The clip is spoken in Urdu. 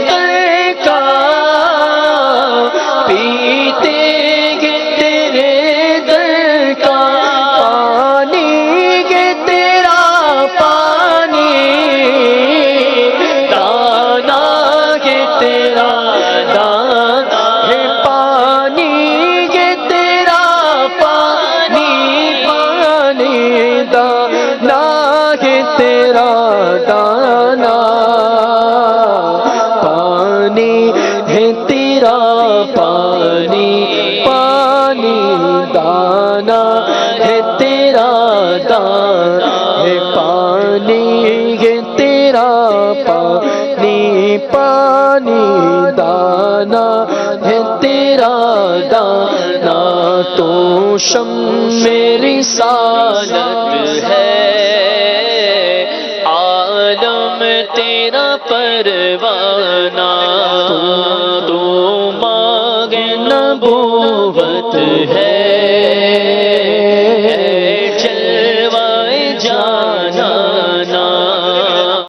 در کا پیتے گے تیرے در کا پانی گے تیرا پانی دانا گے تیرا دانا ہے پانی گے تیرا پانی پانی دانا گے تیرا دانا پانی ہے تیرا پانی پانی دانا ہے تیرا دانا ہے پانی ہے تیرا پانی پانی دانا ہے تیرا دانا تو شمع رسالت ہے عالم تیرا پروانہ تو مانگ نبوت ہے